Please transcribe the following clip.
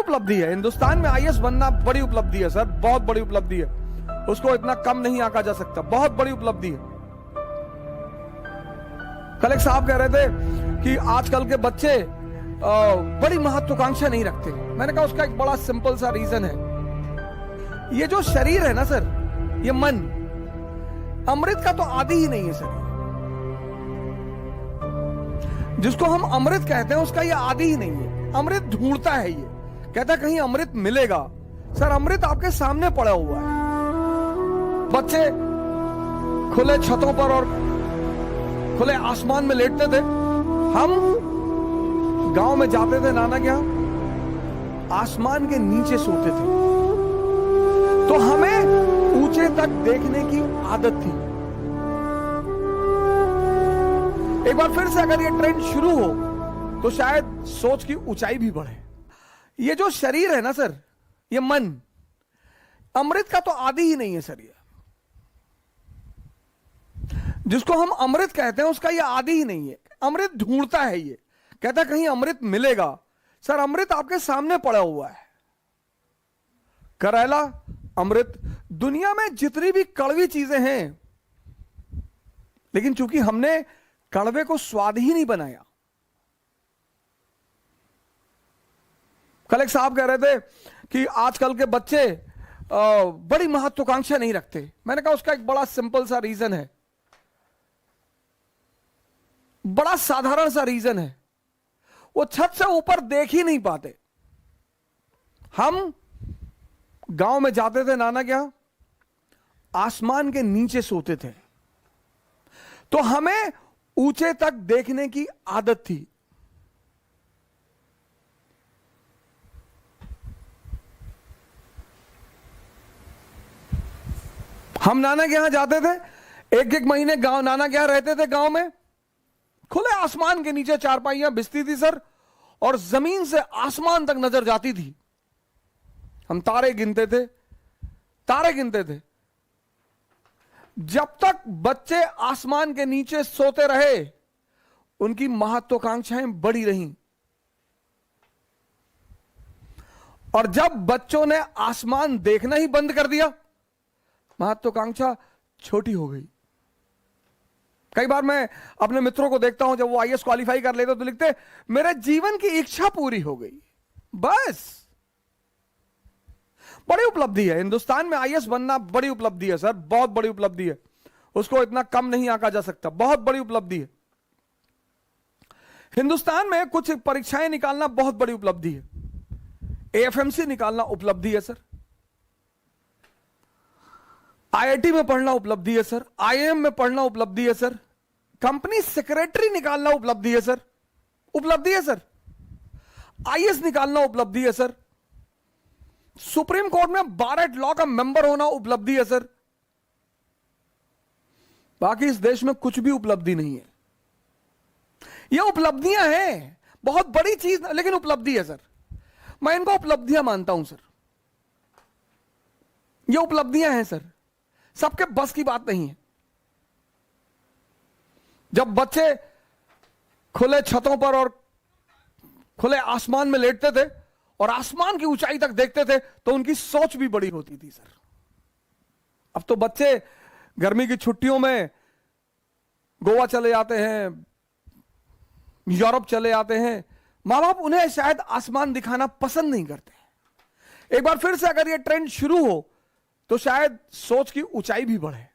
उपलब्धि है। हिंदुस्तान में आईएएस बनना बड़ी उपलब्धि है सर, बहुत बड़ी उपलब्धि है। उसको इतना कम नहीं आंका जा सकता, बहुत बड़ी उपलब्धि है। कल एक साहब कह रहे थे कि आजकल के बच्चे बड़ी महत्वाकांक्षा नहीं रखते। मैंने कहा उसका एक बड़ा सिंपल सा रीजन है। ये जो शरीर है ना सर, ये मन अमृत का तो आदि ही नहीं है सर। जिसको हम अमृत कहते हैं उसका ये आदि ही नहीं है। अमृत ढूंढता है, ये कहता है कहीं अमृत मिलेगा। सर अमृत आपके सामने पड़ा हुआ है। बच्चे खुले छतों पर और खुले आसमान में लेटते थे। हम गांव में जाते थे नाना के यहां, आसमान के नीचे सोते थे। तो हमें ऊंचे तक देखने की आदत थी। एक बार फिर से अगर ये ट्रेंड शुरू हो तो शायद सोच की ऊंचाई भी बढ़े। ये जो शरीर है ना सर, ये मन अमृत का तो आदि ही नहीं है सर। ये जिसको हम अमृत कहते हैं उसका ये आदि ही नहीं है। अमृत ढूंढता है, ये कहता है कहीं अमृत मिलेगा। सर अमृत आपके सामने पड़ा हुआ है। करेला अमृत, दुनिया में जितनी भी कड़वी चीजें हैं, लेकिन चूंकि हमने कड़वे को स्वाद ही नहीं बनाया। कल एक साहब कह रहे थे कि आजकल के बच्चे बड़ी महत्वाकांक्षा नहीं रखते। मैंने कहा उसका एक बड़ा सिंपल सा रीजन है, बड़ा साधारण सा रीजन है। वो छत से ऊपर देख ही नहीं पाते। हम गांव में जाते थे नाना के यहां, आसमान के नीचे सोते थे। तो हमें ऊंचे तक देखने की आदत थी। हम नाना के यहां जाते थे, एक एक महीने गांव नाना के यहां रहते थे। गांव में खुले आसमान के नीचे चारपाइयां बिछती थी सर, और जमीन से आसमान तक नजर जाती थी। हम तारे गिनते थे, तारे गिनते थे। जब तक बच्चे आसमान के नीचे सोते रहे, उनकी महत्वाकांक्षाएं बढ़ी रहीं। और जब बच्चों ने आसमान देखना ही बंद कर दिया, महत्वाकांक्षा छोटी हो गई। कई बार मैं अपने मित्रों को देखता हूं, जब वो आईएएस क्वालिफाई कर लेते तो लिखते मेरे जीवन की इच्छा पूरी हो गई। बस बड़ी उपलब्धि है। हिंदुस्तान में आईएएस बनना बड़ी उपलब्धि है सर, बहुत बड़ी उपलब्धि है। उसको इतना कम नहीं आंका जा सकता, बहुत बड़ी उपलब्धि है। हिंदुस्तान में कुछ परीक्षाएं निकालना बहुत बड़ी उपलब्धि है। एएफएमसी निकालना उपलब्धि है सर, आईआईटी में पढ़ना उपलब्धि है सर, आईआईएम में पढ़ना उपलब्धि है सर, कंपनी सेक्रेटरी निकालना उपलब्धि है सर, उपलब्धि है सर, आईएएस निकालना उपलब्धि है सर, सुप्रीम कोर्ट में बार एट लॉ का मेंबर होना उपलब्धि है सर। बाकी इस देश में कुछ भी उपलब्धि नहीं है। ये उपलब्धियां हैं, बहुत बड़ी चीज, लेकिन उपलब्धि है सर। मैं इनको उपलब्धियां मानता हूं सर। ये उपलब्धियां हैं सर, सबके बस की बात नहीं है। जब बच्चे खुले छतों पर और खुले आसमान में लेटते थे और आसमान की ऊंचाई तक देखते थे, तो उनकी सोच भी बड़ी होती थी सर। अब तो बच्चे गर्मी की छुट्टियों में गोवा चले जाते हैं, यूरोप चले जाते हैं। मां बाप उन्हें शायद आसमान दिखाना पसंद नहीं करते। एक बार फिर से अगर यह ट्रेंड शुरू हो तो शायद सोच की ऊंचाई भी बढ़े।